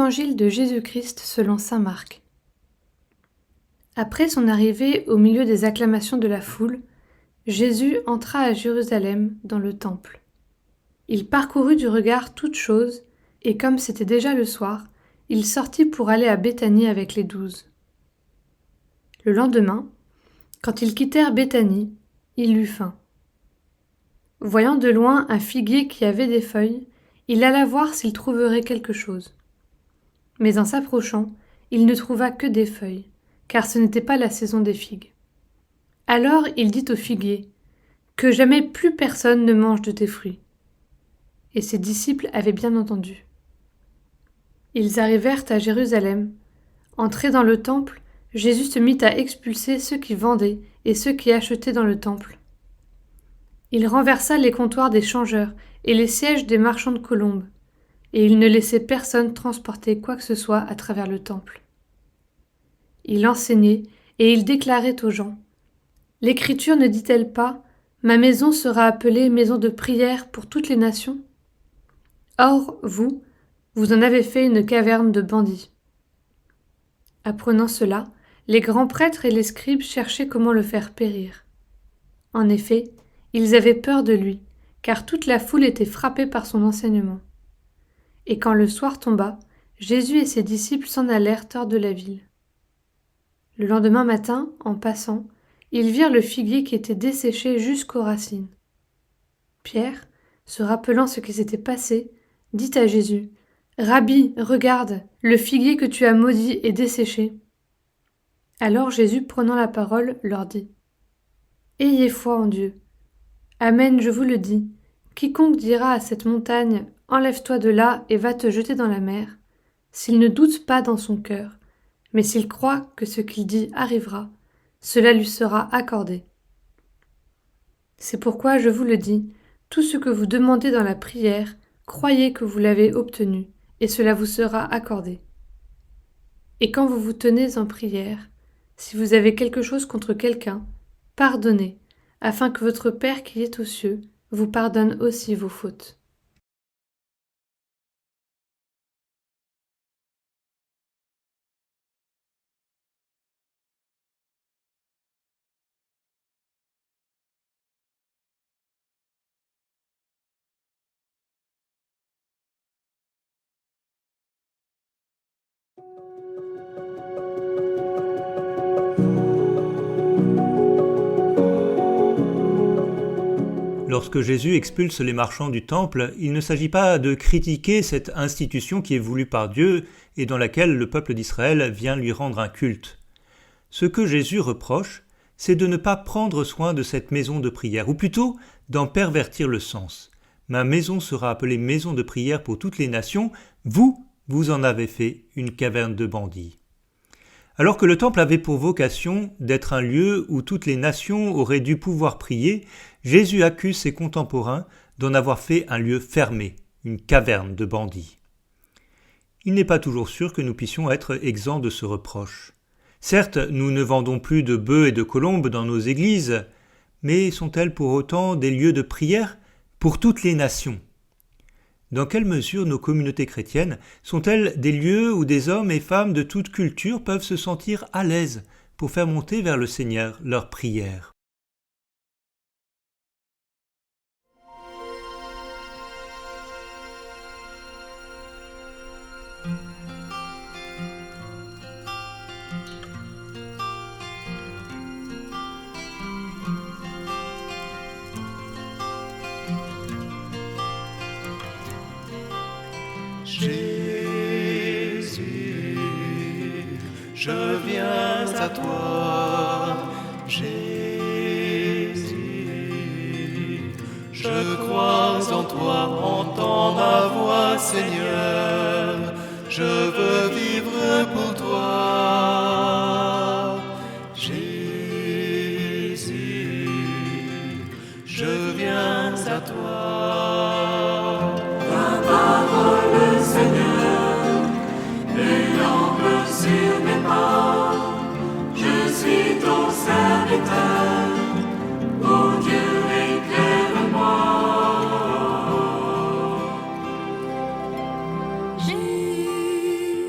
Évangile de Jésus-Christ selon saint Marc. Après son arrivée au milieu des acclamations de la foule, Jésus entra à Jérusalem dans le temple. Il parcourut du regard toutes choses, et comme c'était déjà le soir, il sortit pour aller à Béthanie avec les 12. Le lendemain, quand ils quittèrent Béthanie, il eut faim. Voyant de loin un figuier qui avait des feuilles, il alla voir s'il trouverait quelque chose. Mais en s'approchant, il ne trouva que des feuilles, car ce n'était pas la saison des figues. Alors il dit au figuier : « Que jamais plus personne ne mange de tes fruits. » Et ses disciples avaient bien entendu. Ils arrivèrent à Jérusalem. Entré dans le temple, Jésus se mit à expulser ceux qui vendaient et ceux qui achetaient dans le temple. Il renversa les comptoirs des changeurs et les sièges des marchands de colombes, et il ne laissait personne transporter quoi que ce soit à travers le temple. Il enseignait et il déclarait aux gens : « L'Écriture ne dit-elle pas : Ma maison sera appelée maison de prière pour toutes les nations ? Or, vous en avez fait une caverne de bandits. » Apprenant cela, les grands prêtres et les scribes cherchaient comment le faire périr. En effet, ils avaient peur de lui, car toute la foule était frappée par son enseignement. Et quand le soir tomba, Jésus et ses disciples s'en allèrent hors de la ville. Le lendemain matin, en passant, ils virent le figuier qui était desséché jusqu'aux racines. Pierre, se rappelant ce qui s'était passé, dit à Jésus : « Rabbi, regarde, le figuier que tu as maudit est desséché. » Alors Jésus, prenant la parole, leur dit : « Ayez foi en Dieu. Amen, je vous le dis, quiconque dira à cette montagne : Enlève-toi de là et va te jeter dans la mer, s'il ne doute pas dans son cœur, mais s'il croit que ce qu'il dit arrivera, cela lui sera accordé. C'est pourquoi je vous le dis, tout ce que vous demandez dans la prière, croyez que vous l'avez obtenu, et cela vous sera accordé. Et quand vous vous tenez en prière, si vous avez quelque chose contre quelqu'un, pardonnez, afin que votre Père qui est aux cieux vous pardonne aussi vos fautes. Lorsque Jésus expulse les marchands du temple, il ne s'agit pas de critiquer cette institution qui est voulue par Dieu et dans laquelle le peuple d'Israël vient lui rendre un culte. Ce que Jésus reproche, c'est de ne pas prendre soin de cette maison de prière, ou plutôt d'en pervertir le sens. Ma maison sera appelée maison de prière pour toutes les nations, vous en avez fait une caverne de bandits. Alors que le temple avait pour vocation d'être un lieu où toutes les nations auraient dû pouvoir prier, Jésus accuse ses contemporains d'en avoir fait un lieu fermé, une caverne de bandits. Il n'est pas toujours sûr que nous puissions être exempts de ce reproche. Certes, nous ne vendons plus de bœufs et de colombes dans nos églises, mais sont-elles pour autant des lieux de prière pour toutes les nations ? Dans quelle mesure nos communautés chrétiennes sont-elles des lieux où des hommes et femmes de toute culture peuvent se sentir à l'aise pour faire monter vers le Seigneur leurs prières ? Jésus, je viens à toi. Jésus, je crois en toi, entends ma voix, Seigneur. Je veux vivre pour toi. Jésus, je viens à toi. Sur mes pas, je suis ton serviteur, ô Dieu, éclaire-moi. Jésus,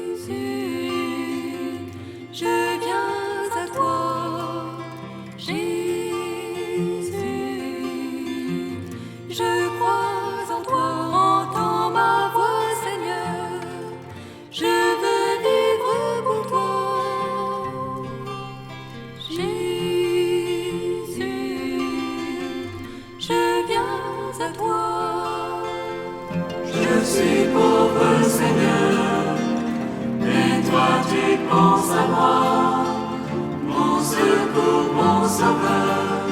pense à moi, mon secours, mon sauveur,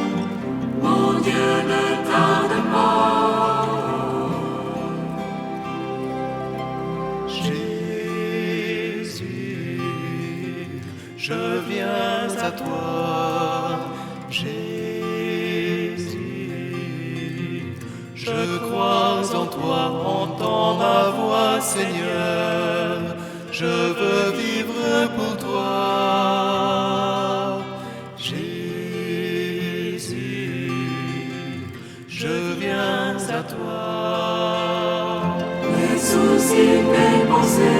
mon Dieu ne tarde pas. Jésus, je viens à toi. Jésus, je crois en toi, entends ma voix, Seigneur, je veux vivre pour toi. Jésus, je viens à toi. Mes soucis, mes pensées,